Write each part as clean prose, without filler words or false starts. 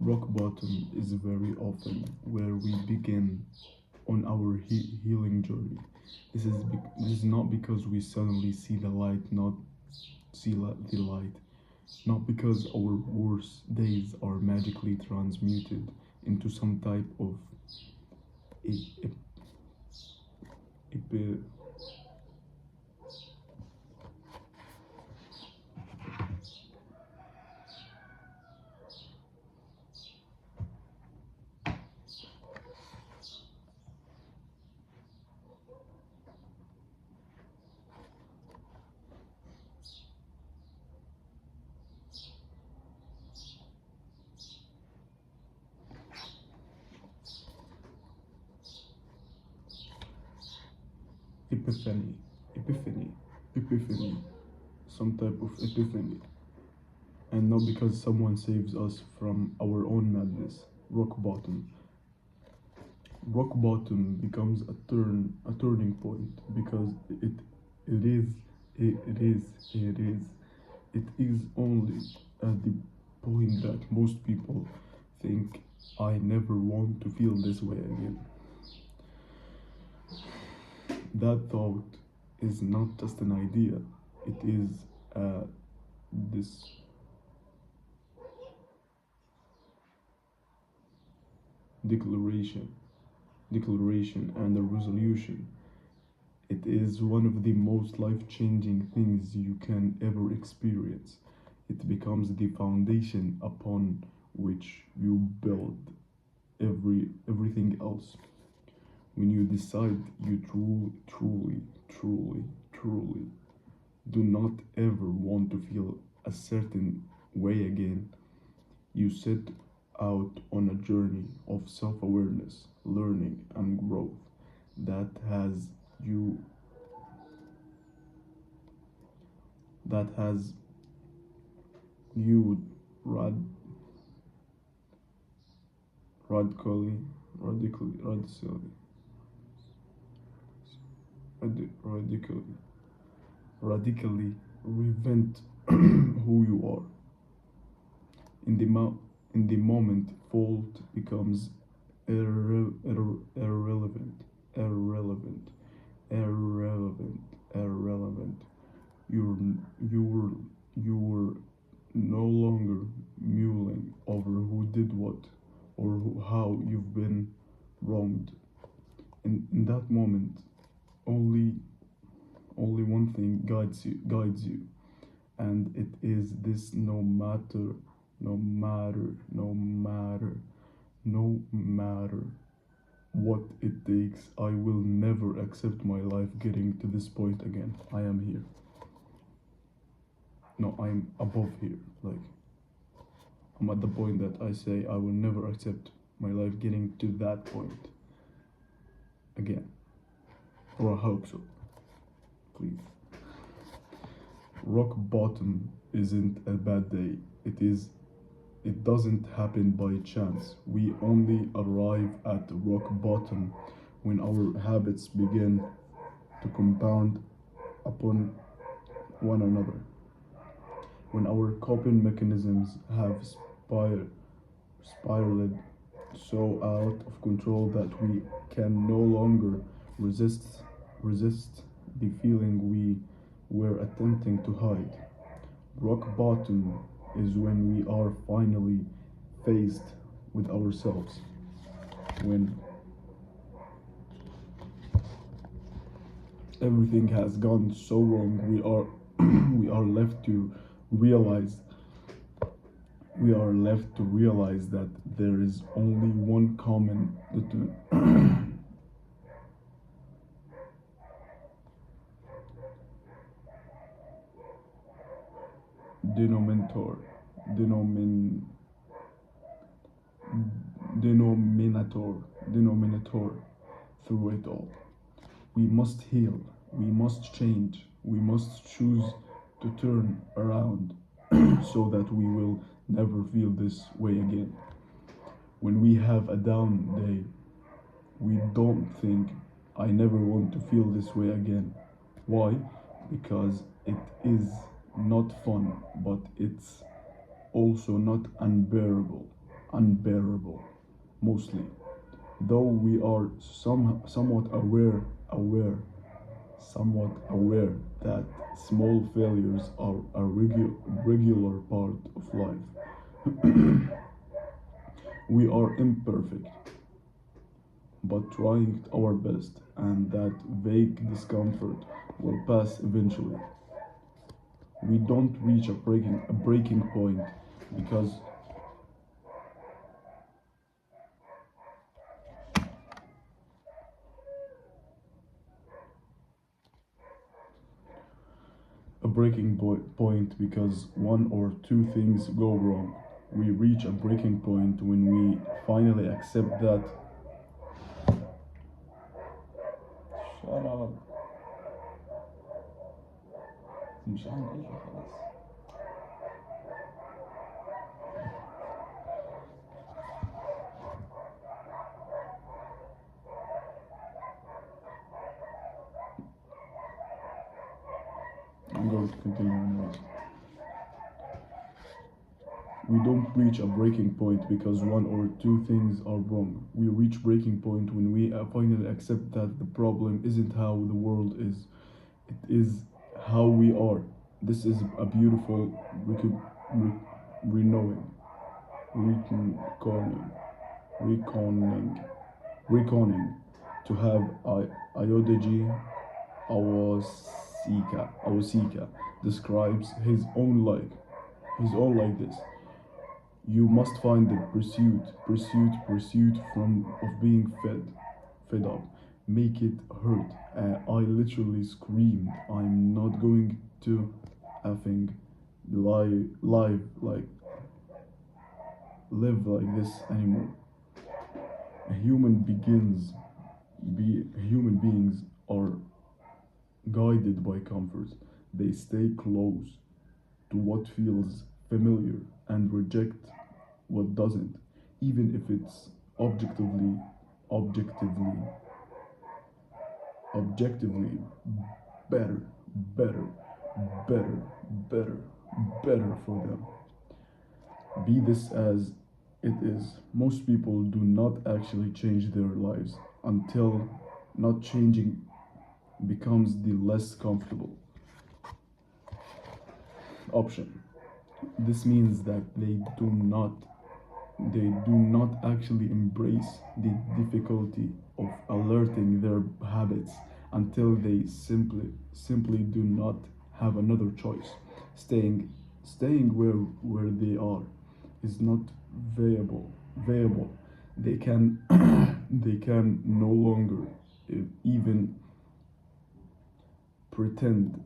Rock bottom is very often where we begin on our healing journey. This is not because we suddenly see the light, not the light, not because our worst days are magically transmuted into some type of e- e- epi- epiphany, epiphany, epiphany, some type of epiphany, and not because someone saves us from our own madness. Rock bottom. Rock bottom becomes a turning point because it is it is only at the point that most people think I never want to feel this way again. That thought is not just an idea, it is this declaration, declaration and a resolution. It is one of the most life changing things you can ever experience. It becomes the foundation upon which you build everything else. When you decide you truly do not ever want to feel a certain way again, you set out on a journey of self awareness, learning, and growth that has you that has you rad- radically radically radically radically radically reinvent who you are. In in the moment, fault becomes irrelevant, irrelevant, irrelevant, irrelevant. You're you were you were no longer mulling over who did what or how you've been wronged. In that moment, only one thing guides you, and it is this: no matter what it takes, I will never accept my life getting to this point again. I am here. No, I'm above here. Like, I'm at the point that I say I will never accept my life getting to that point again. Or I hope so. Please. Rock bottom isn't a bad day. It doesn't happen by chance. We only arrive at rock bottom when our habits begin to compound upon one another. When our coping mechanisms have spiraled so out of control that we can no longer resist resist the feeling we were attempting to hide. Rock bottom is when we are finally faced with ourselves. When everything has gone so wrong, we are left to realize that there is only one common denominator denomin, denominator denominator through it all. We must heal, we must change, we must choose to turn around so that we will never feel this way again. When we have a down day, we don't think, I never want to feel this way again. Why? Because it is not fun, but it's also not unbearable. unbearable, mostly. Though we are somewhat aware that small failures are a regular part of life. We are imperfect, but trying our best, and that vague discomfort will pass eventually. We don't reach a breaking point because point because one or two things go wrong. We reach a breaking point when we finally accept that. Shut up. مش عن اي خلاص. I'm going to continue anyways. We don't reach a breaking point because one or two things are wrong. We reach breaking point when we finally accept that the problem isn't how the world is. It is how we are. This is a beautiful re- renewing, reconning, reconning, reconning to have Ayodeji Awosika describes his own like this. You must find the pursuit from of being fed up. Make it hurt. I literally screamed. I'm not going to effing live live like this anymore. Human beings are guided by comfort. They stay close to what feels familiar and reject what doesn't, even if it's objectively, objectively better, better, better, better, better for them. Be this as it is, most people do not actually change their lives until not changing becomes the less comfortable option. This means that they do not actually embrace the difficulty of alerting their habits until they simply do not have another choice. Staying where they are is not viable. They can they can no longer even pretend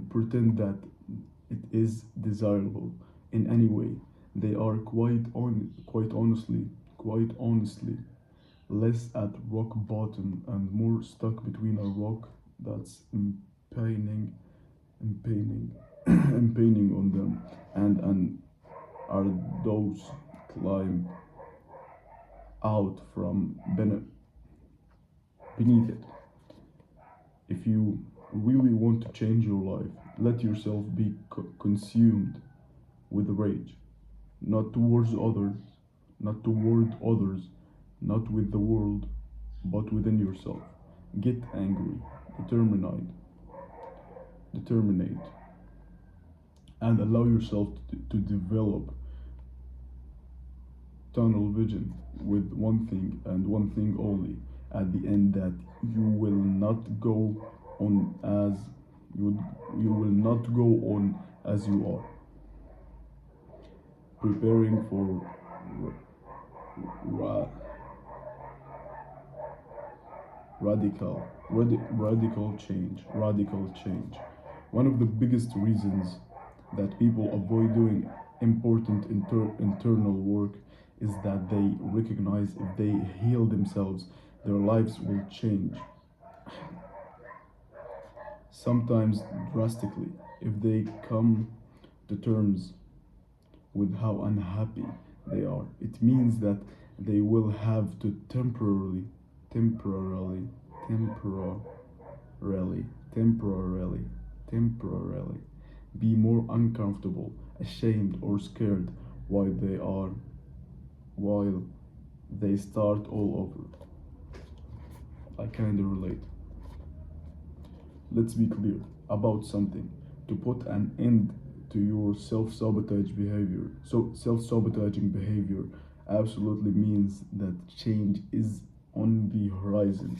pretend that it is desirable in any way. They are quite honestly less at rock bottom and more stuck between a rock that's impaining impaining on them and are those climb out from beneath it. If you really want to change your life, let yourself be consumed with rage, not towards others, not with the world, but within yourself. Get angry, determinate, and allow yourself to develop tunnel vision with one thing and one thing only at the end, that you will not go on as you you will not go on as you are, preparing for ra- radical change. One of the biggest reasons that people avoid doing important internal work is that they recognize if they heal themselves, their lives will change, sometimes drastically. If they come to terms with how unhappy they are, it means that they will have to temporarily, temporarily, temporarily, temporarily be more uncomfortable, ashamed, or scared while they are while they start all over. I kinda relate. Let's be clear about something. To put an end to your self-sabotage behavior. So self-sabotaging behavior absolutely means that change is on the horizon.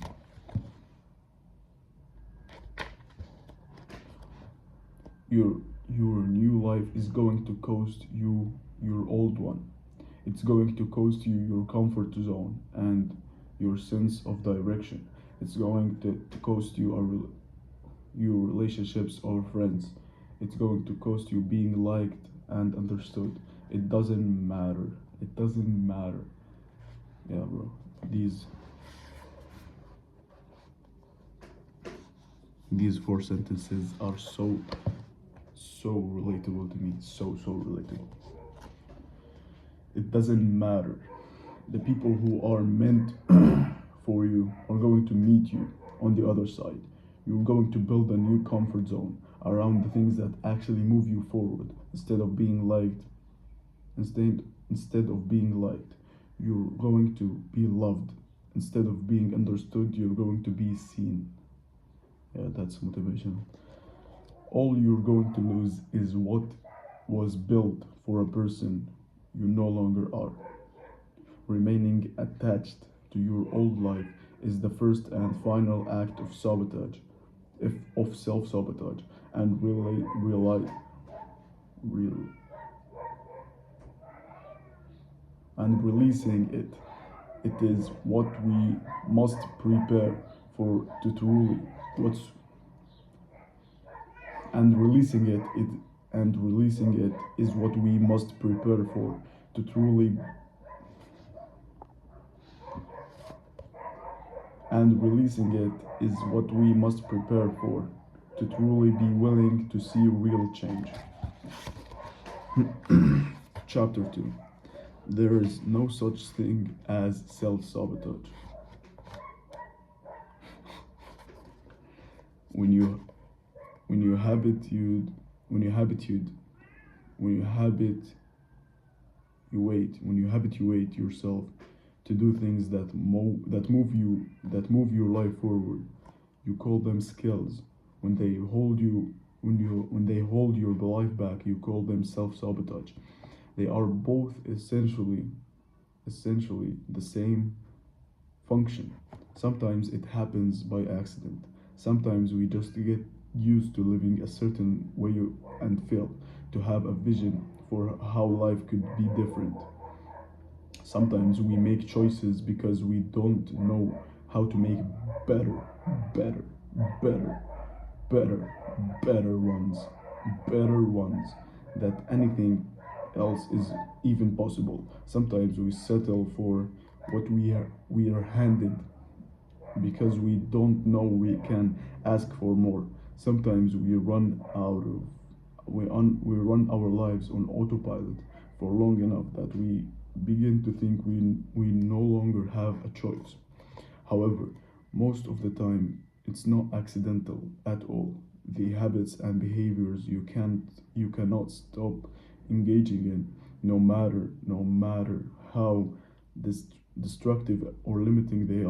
Your your new life is going to cost you your old one. It's going to cost you your comfort zone and your sense of direction. It's going to cost you your relationships or friends. It's going to cost you being liked and understood. It doesn't matter. It doesn't matter. Yeah, bro. These these four sentences are so relatable to me. So relatable. It doesn't matter. The people who are meant for you are going to meet you on the other side. You're going to build a new comfort zone around the things that actually move you forward instead of being liked. Instead of being liked, you're going to be loved. Instead of being understood, you're going to be seen. Yeah, that's motivational. All you're going to lose is what was built for a person you no longer are. Remaining attached to your old life is the first and final act of sabotage, if of self-sabotage, and real, and releasing it. It is what we must prepare for to truly what's and releasing it is what we must prepare for to truly and releasing it is what we must prepare for to truly be willing to see real change. Chapter 2. There is no such thing as self-sabotage. When you when you habitude when you habitude when you habituate yourself to do things that move your life forward, you call them skills. When they hold your life back, you call them self-sabotage. They are both essentially the same function. Sometimes it happens by accident. Sometimes we just get used to living a certain way and fail to have a vision for how life could be different. Sometimes we make choices because we don't know how to make better, better, better, better, better ones that anything else is even possible. Sometimes we settle for what we are handed because we don't know we can ask for more. Sometimes we run our lives on autopilot for long enough that we begin to think we no longer have a choice. However, most of the time it's not accidental at all. The habits and behaviors you cannot stop engaging in, no matter how destructive or limiting they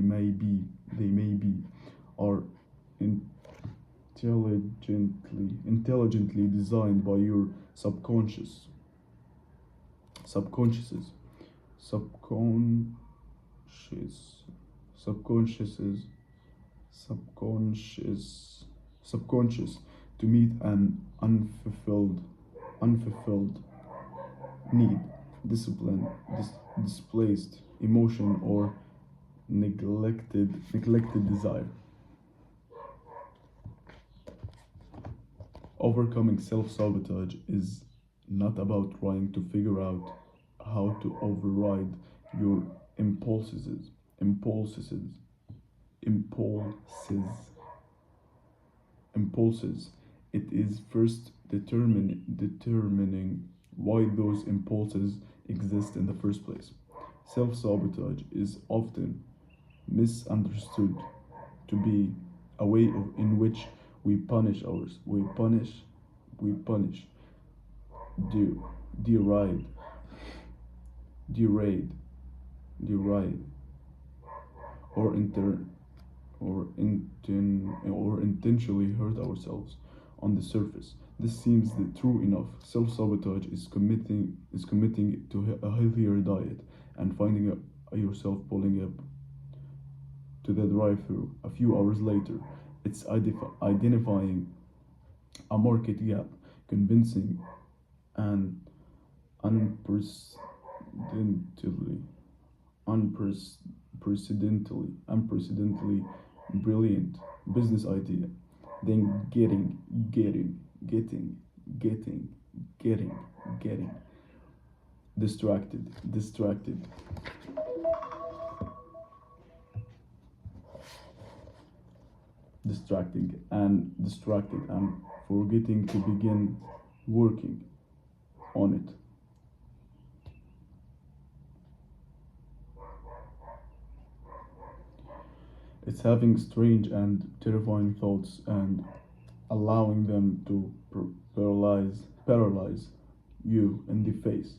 may be are intelligently designed by your subconsciouses subconscious subconsciouses subconscious subconscious to meet an unfulfilled need, discipline, displaced emotion, or neglected desire. Overcoming self-sabotage is not about trying to figure out how to override your impulses impulses impulses impulses. It is first determining why those impulses exist in the first place. Self-sabotage is often misunderstood to be a way in which we punish ours. We punish, de- deride, deride, deride, or inter or intentionally hurt ourselves on the surface. This seems true enough. Self-sabotage is committing to a healthier diet and finding yourself pulling up to the drive-through a few hours later. It's identifying a market gap, convincing and unprecedentedly unprecedentedly brilliant business idea, then getting, getting, getting distracted, distracted and forgetting to begin working on it. It's having strange and terrifying thoughts and allowing them to paralyze you in the face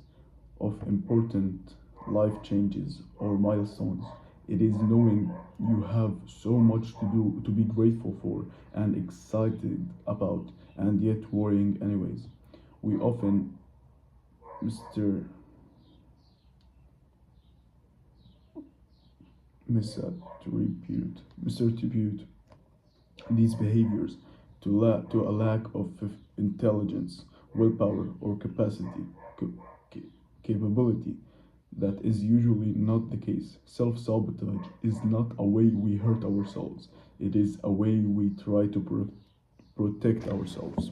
of important life changes or milestones. It is knowing you have so much to do, to be grateful for and excited about, and yet worrying anyways. We often Mr. misattribute these behaviors to a lack of intelligence, willpower, or capability. That is usually not the case. Self sabotage is not a way we hurt ourselves, it is a way we try to protect ourselves.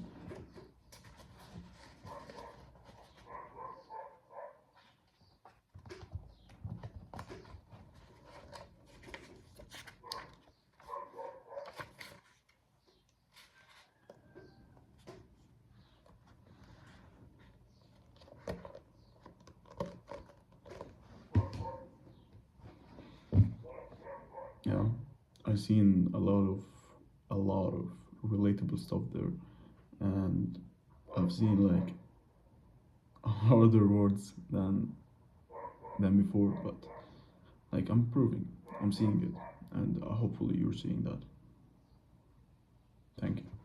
Yeah, I've seen a lot of relatable stuff there, and I've seen like harder words than before, but like I'm seeing it, and hopefully you're seeing that. Thank you.